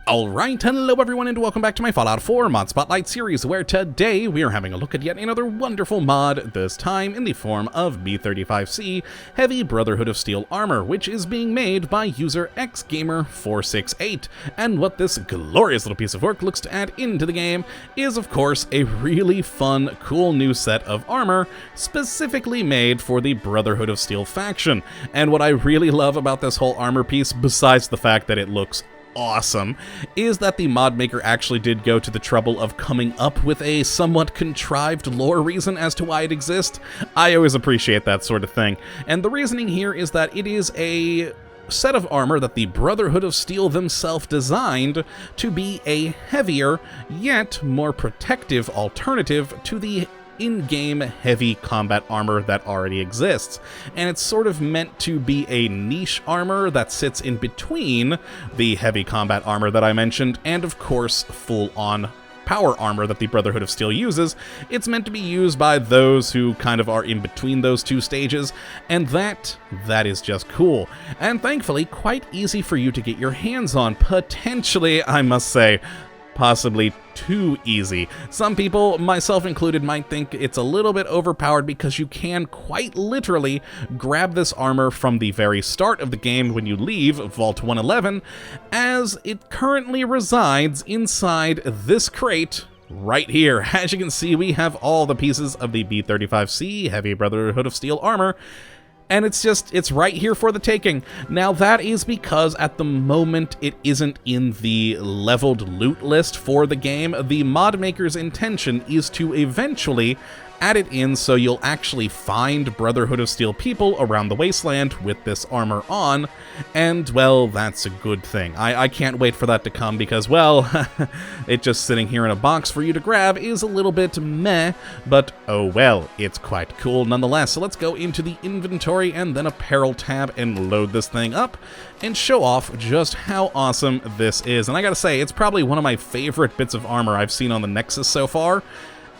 Alright, hello everyone and welcome back to my Fallout 4 Mod Spotlight series, where today we are having a look at yet another wonderful mod, this time in the form of B-35C Heavy Brotherhood of Steel armor, which is being made by user XGamer468. And what this glorious little piece of work looks to add into the game is, of course, a really fun, cool new set of armor, specifically made for the Brotherhood of Steel faction. And what I really love about this whole armor piece, besides the fact that it looks awesome, is that the mod maker actually did go to the trouble of coming up with a somewhat contrived lore reason as to why it exists. I always appreciate that sort of thing. And the reasoning here is that it is a set of armor that the Brotherhood of Steel themselves designed to be a heavier, yet more protective alternative to the in-game heavy combat armor that already exists. And it's sort of meant to be a niche armor that sits in between the heavy combat armor that I mentioned and, of course, full-on power armor that the Brotherhood of Steel uses. It's meant to be used by those who kind of are in between those two stages, and that is just cool. And thankfully, quite easy for you to get your hands on. Potentially, I must say, possibly too easy. Some people, myself included, might think it's a little bit overpowered because you can quite literally grab this armor from the very start of the game when you leave Vault 111, as it currently resides inside this crate right here. As you can see, we have all the pieces of the B-35C Heavy Brotherhood of Steel armor, and it's right here for the taking. Now that is because at the moment it isn't in the leveled loot list for the game. The mod maker's intention is to eventually add it in so you'll actually find Brotherhood of Steel people around the wasteland with this armor on, and, well, that's a good thing. I can't wait for that to come because, well, it just sitting here in a box for you to grab is a little bit meh, but oh well, it's quite cool nonetheless. So let's go into the inventory and then apparel tab and load this thing up and show off just how awesome this is. And I gotta say, it's probably one of my favorite bits of armor I've seen on the Nexus so far,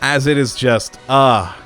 as it is just,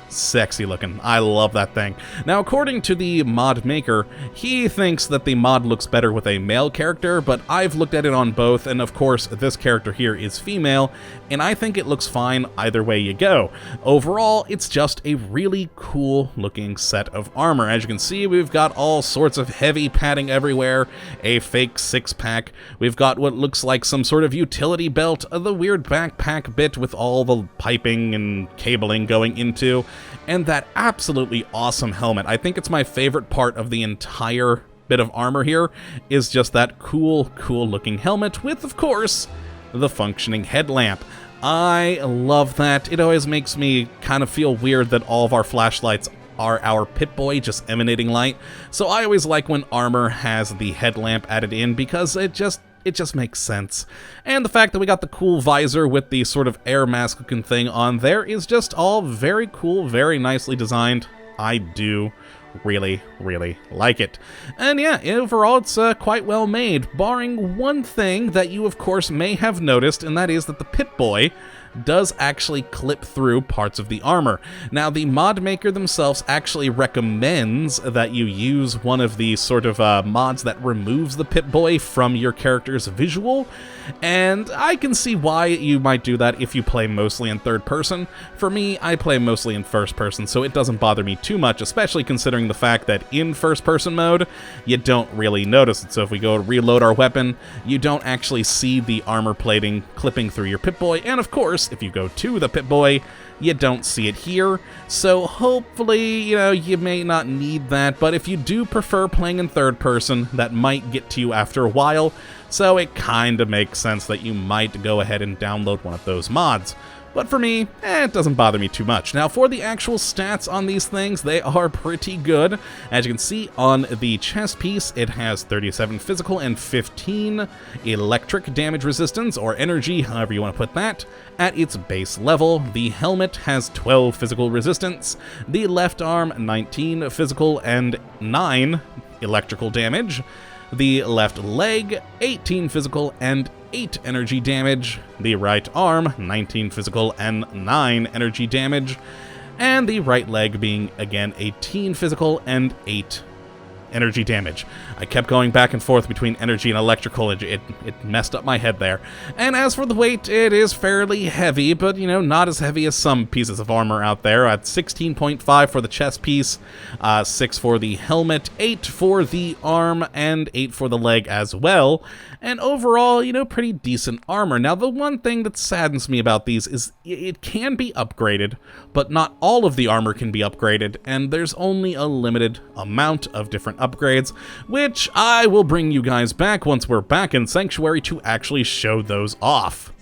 sexy looking. I love that thing. Now, according to the mod maker, he thinks that the mod looks better with a male character, but I've looked at it on both, and of course, this character here is female, and I think it looks fine either way you go. Overall, it's just a really cool looking set of armor. As you can see, we've got all sorts of heavy padding everywhere, a fake six-pack, we've got what looks like some sort of utility belt, the weird backpack bit with all the piping and cabling going into, and that absolutely awesome helmet. I think it's my favorite part of the entire bit of armor here, is just that cool looking helmet with, of course, the functioning headlamp. I love that. It always makes me kind of feel weird that all of our flashlights are our Pip-Boy just emanating light, so I always like when armor has the headlamp added in because it just makes sense. And the fact that we got the cool visor with the sort of air mask looking thing on there is just all very cool, very nicely designed. I do really like it. And yeah, overall it's quite well made, barring one thing that you of course may have noticed, and that is that the Pip-Boy does actually clip through parts of the armor. Now, the mod maker themselves actually recommends that you use one of the sort of mods that removes the Pip-Boy from your character's visual, and I can see why you might do that if you play mostly in third person. For me, I play mostly in first person, so it doesn't bother me too much, especially considering the fact that in first person mode, you don't really notice it. So if we go to reload our weapon, you don't actually see the armor plating clipping through your Pip-Boy, and of course, if you go to the Pip-Boy, you don't see it here, so hopefully, you may not need that, but if you do prefer playing in third person, that might get to you after a while, so it kinda makes sense that you might go ahead and download one of those mods. But for me, it doesn't bother me too much. Now, for the actual stats on these things, they are pretty good. As you can see on the chest piece, it has 37 physical and 15 electric damage resistance, or energy, however you want to put that. At its base level, the helmet has 12 physical resistance, the left arm 19 physical and 9 electrical damage, the left leg 18 physical and 8 energy damage, the right arm 19 physical and 9 energy damage, and the right leg being again 18 physical and 8 energy damage. I kept going back and forth between energy and electrical. It messed up my head there. And as for the weight, it is fairly heavy, but, you know, not as heavy as some pieces of armor out there. At 16.5 for the chest piece, 6 for the helmet, 8 for the arm, and 8 for the leg as well. And overall, you know, pretty decent armor. Now, the one thing that saddens me about these is it can be upgraded, but not all of the armor can be upgraded, and there's only a limited amount of different upgrades, which I will bring you guys back once we're back in Sanctuary to actually show those off.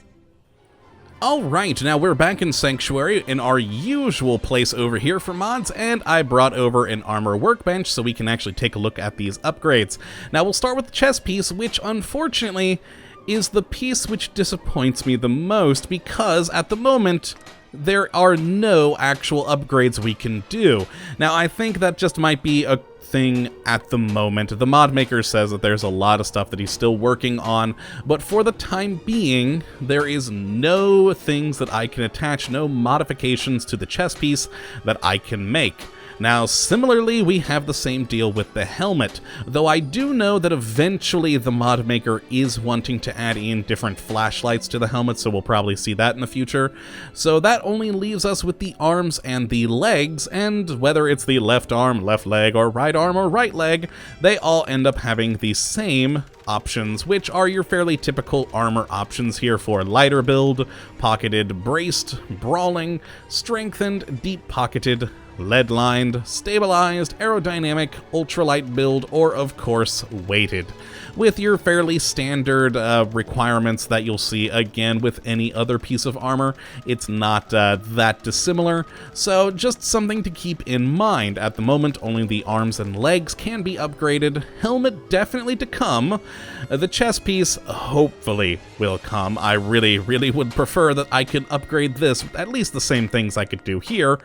Alright, now we're back in Sanctuary in our usual place over here for mods, and I brought over an armor workbench so we can actually take a look at these upgrades. Now we'll start with the chest piece, which unfortunately is the piece which disappoints me the most, because at the moment there are no actual upgrades we can do. Now I think that just might be a thing at the moment. The mod maker says that there's a lot of stuff that he's still working on, but for the time being, there is no things that I can attach, no modifications to the chest piece that I can make. Now, similarly, we have the same deal with the helmet, though I do know that eventually the mod maker is wanting to add in different flashlights to the helmet, so we'll probably see that in the future. So that only leaves us with the arms and the legs, and whether it's the left arm, left leg, or right arm or right leg, they all end up having the same options, which are your fairly typical armor options here for lighter build, pocketed, braced, brawling, strengthened, deep-pocketed, lead-lined, stabilized, aerodynamic, ultralight build, or of course, weighted, with your fairly standard requirements that you'll see again with any other piece of armor. It's not that dissimilar, so just something to keep in mind. At the moment, only the arms and legs can be upgraded. Helmet definitely to come. The chest piece hopefully will come. I really would prefer that I could upgrade this with at least the same things I could do here.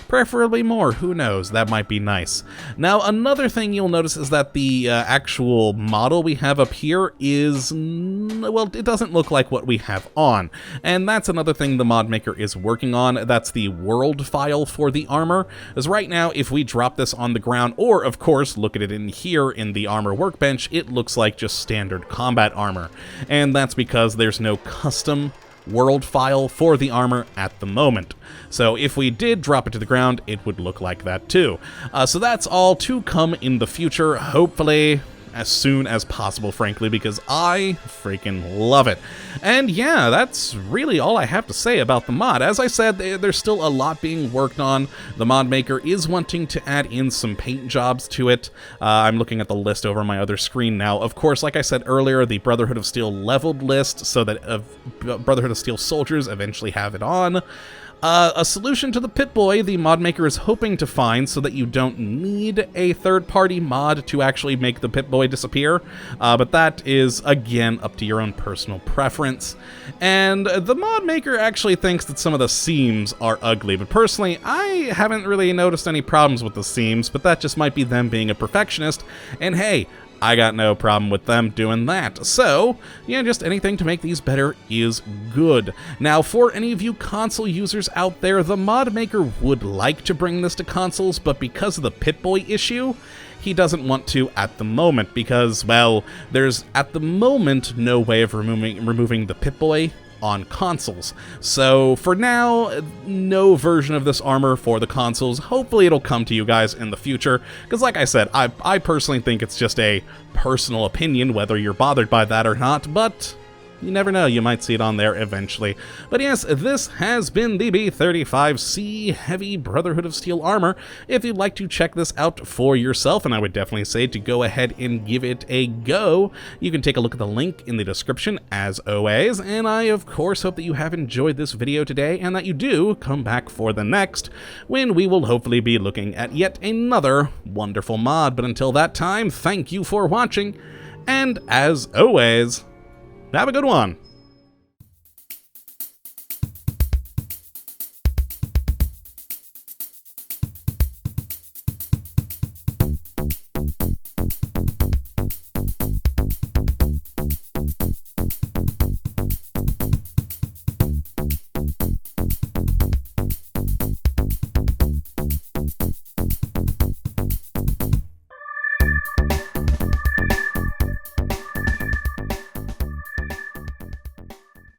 Preferably more, who knows, that might be nice. Now, another thing you'll notice is that the actual model we have up here is, well, it doesn't look like what we have on. And that's another thing the mod maker is working on. That's the world file for the armor. As right now, if we drop this on the ground, or of course, look at it in here in the armor workbench, it looks like just standard combat armor. And that's because there's no custom world file for the armor at the moment. So if we did drop it to the ground, it would look like that too. So that's all to come in the future, hopefully as soon as possible, frankly, because I freaking love it. And yeah, that's really all I have to say about the mod. As I said, there's still a lot being worked on. The mod maker is wanting to add in some paint jobs to it. I'm looking at the list over my other screen now. Of course, like I said earlier, the Brotherhood of Steel leveled list so that Brotherhood of Steel soldiers eventually have it on. A solution to the Pip-Boy the mod maker is hoping to find so that you don't need a third-party mod to actually make the Pip-Boy disappear, but that is, again, up to your own personal preference. And the mod maker actually thinks that some of the seams are ugly, but personally, I haven't really noticed any problems with the seams, but that just might be them being a perfectionist, and hey, I got no problem with them doing that. So, yeah, just anything to make these better is good. Now, for any of you console users out there, the mod maker would like to bring this to consoles, but because of the Pip-Boy issue, he doesn't want to at the moment because, well, there's at the moment no way of removing the Pip-Boy on consoles. So for now, no version of this armor for the consoles. Hopefully it'll come to you guys in the future, because like I said, I personally think it's just a personal opinion whether you're bothered by that or not, but you never know, you might see it on there eventually. But yes, this has been the B-35C Heavy Brotherhood of Steel armor. If you'd like to check this out for yourself, and I would definitely say to go ahead and give it a go, you can take a look at the link in the description as always, and I of course hope that you have enjoyed this video today and that you do come back for the next, when we will hopefully be looking at yet another wonderful mod. But until that time, thank you for watching, and as always, have a good one.